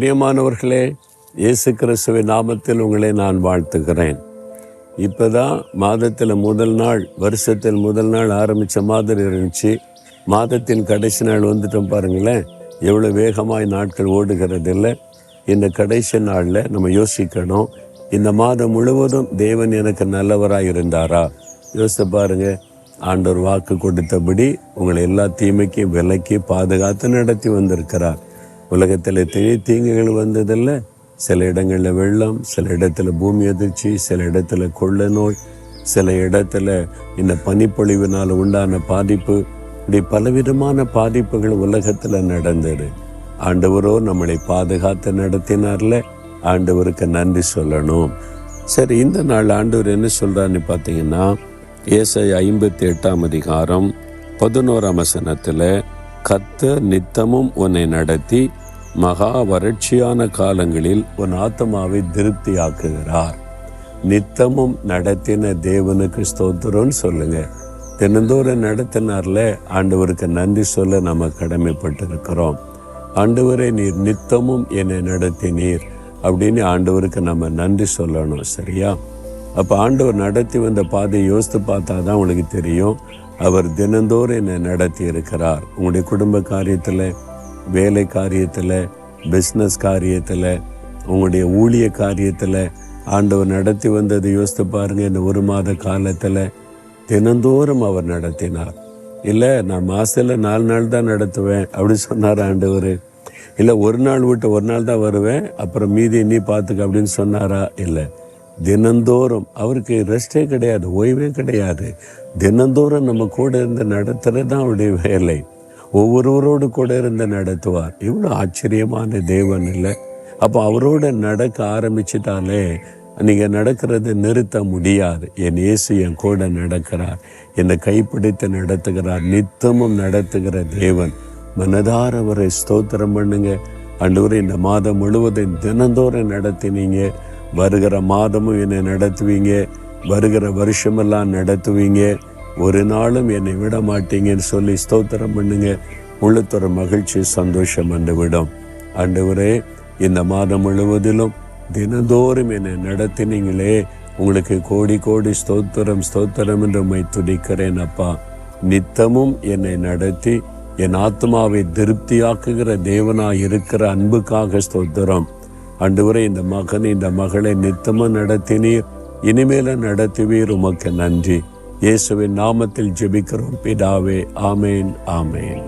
பிரியமானவர்களே, இயேசு கிறிஸ்துவின் நாமத்தில் உங்களை நான் வாழ்த்துகிறேன். இப்போதான் மாதத்தில் முதல் நாள், வருஷத்தில் முதல் நாள் ஆரம்பித்த மாதிரி இருந்துச்சு. மாதத்தின் கடைசி நாள் வந்துட்டோம் பாருங்களேன், எவ்வளோ வேகமாய் நாட்கள் ஓடுகிறது இல்லை. இந்த கடைசி நாளில் நம்ம யோசிக்கணும், இந்த மாதம் முழுவதும் தேவன் எனக்கு நல்லவராக இருந்தாரா? யோசித்து பாருங்கள். ஆண்டவர் வாக்கு கொடுத்தபடி உங்களை எல்லா தீமைக்கும் விலக்கி பாதுகாத்து நடத்தி வந்திருக்கிறார். உலகத்தில் தீங்குகள் வந்ததில்லை. சில இடங்களில் வெள்ளம், சில இடத்துல பூமி அதிர்ச்சி, சில இடத்துல கொள்ளை நோய், சில இடத்துல இந்த பனிப்பொழிவினால் உண்டான பாதிப்பு, இப்படி பலவிதமான பாதிப்புகள் உலகத்தில் நடந்தது. ஆண்டவரோ நம்மளை பாதுகாத்து நடத்தினார்ல, ஆண்டவருக்கு நன்றி சொல்லணும். சரி, இந்த நாள் ஆண்டவர் என்ன சொல்கிறான்னு பார்த்தீங்கன்னா, ஏசாயா 58 அதிகாரம் 11 வசனத்தில், கர்த்தர் நித்தமும் உன்னை நடத்தி மகா வறட்சியான காலங்களில் உன் ஆத்மாவை திருப்தியாக்குகிறார். நித்தமும் நடத்தின தேவனுக்கு ஸ்தோத்திரம்னு சொல்லுங்க. தினந்தோறும் நடத்தினார்ல, ஆண்டவருக்கு நன்றி சொல்ல நம்ம கடமைப்பட்டிருக்கிறோம். ஆண்டவரே, நீர் நித்தமும் என்னை நடத்தினீர் அப்படின்னு ஆண்டவருக்கு நம்ம நன்றி சொல்லணும். சரியா? அப்போ ஆண்டவர் நடத்தி வந்த பாதையை யோசித்து பார்த்தா தான் உங்களுக்கு தெரியும். அவர் தினந்தோறும் என்னை நடத்தி இருக்கிறார். உங்களுடைய குடும்ப காரியத்தில், வேலை காரியத்தில், பிஸ்னஸ் காரியத்தில், உங்களுடைய ஊழிய காரியத்தில் ஆண்டவர் நடத்தி வந்தது யோசித்து பாருங்கள். இந்த ஒரு மாத காலத்தில் தினந்தோறும் அவர் நடத்தினார். இல்லை, நான் மாதத்தில் 4 நாள் தான் நடத்துவேன் அப்படி சொன்னார் ஆண்டவர். இல்லை, ஒரு நாள் விட்டு ஒரு நாள் தான் வருவேன், அப்புறம் மீதி நீ பார்த்துக்க அப்படின்னு சொன்னாரா? இல்லை, தினந்தோறும். அவருக்கு ரெஸ்டே கிடையாது, ஓய்வே கிடையாது. தினந்தோறும் நம்ம கூட இருந்து நடத்துறது தான் அவருடைய வேலை. ஒவ்வொருவரோடு கூட இருந்து நடத்துவார். இவ்வளோ ஆச்சரியமான தேவன் இல்லை? அப்போ அவரோட நடக்க ஆரம்பிச்சிட்டாலே நீங்கள் நடக்கிறது நிறுத்த முடியாது. என் இயேசு என் கூட நடக்கிறார், என்னை கைப்பிடித்து நடத்துகிறார், நித்தமும் நடத்துகிற தேவன். மனதார அவரை ஸ்தோத்திரம் பண்ணுங்க. ஆண்டவரே, இந்த மாதம் முழுவதும் தினந்தோறும் நடத்தினீங்க, வருகிற மாதமும் என்னை நடத்துவீங்க, வருகிற வருஷமெல்லாம் நடத்துவீங்க, ஒரு நாளும் என்னை விட மாட்டீங்கன்னு சொல்லி ஸ்தோத்திரம் பண்ணுங்க. உள்ளத்தொரு மகிழ்ச்சி, சந்தோஷம் வந்துவிடும். ஆண்டவரே, இந்த மாதம் முழுவதிலும் தினந்தோறும் என்னை நடத்தினீங்களே, உங்களுக்கு கோடி கோடி ஸ்தோத்திரம் ஸ்தோத்திரம் என்று உம்மை துதிக்கிறேன் அப்பா. நித்தமும் என்னை நடத்தி என் ஆத்மாவை திருப்தியாக்குகிற தேவனாய் இருக்கிற அன்புக்காக ஸ்தோத்திரம். ஆண்டவரே, இந்த மகன் இந்த மகளை நித்தமும் நடத்தினீர், இனிமேல நடத்துவீர். உமக்கு நன்றி. இயேசுவின் நாமத்தில் ஜெபிக்கிறோம் பிதாவே. ஆமேன், ஆமேன்.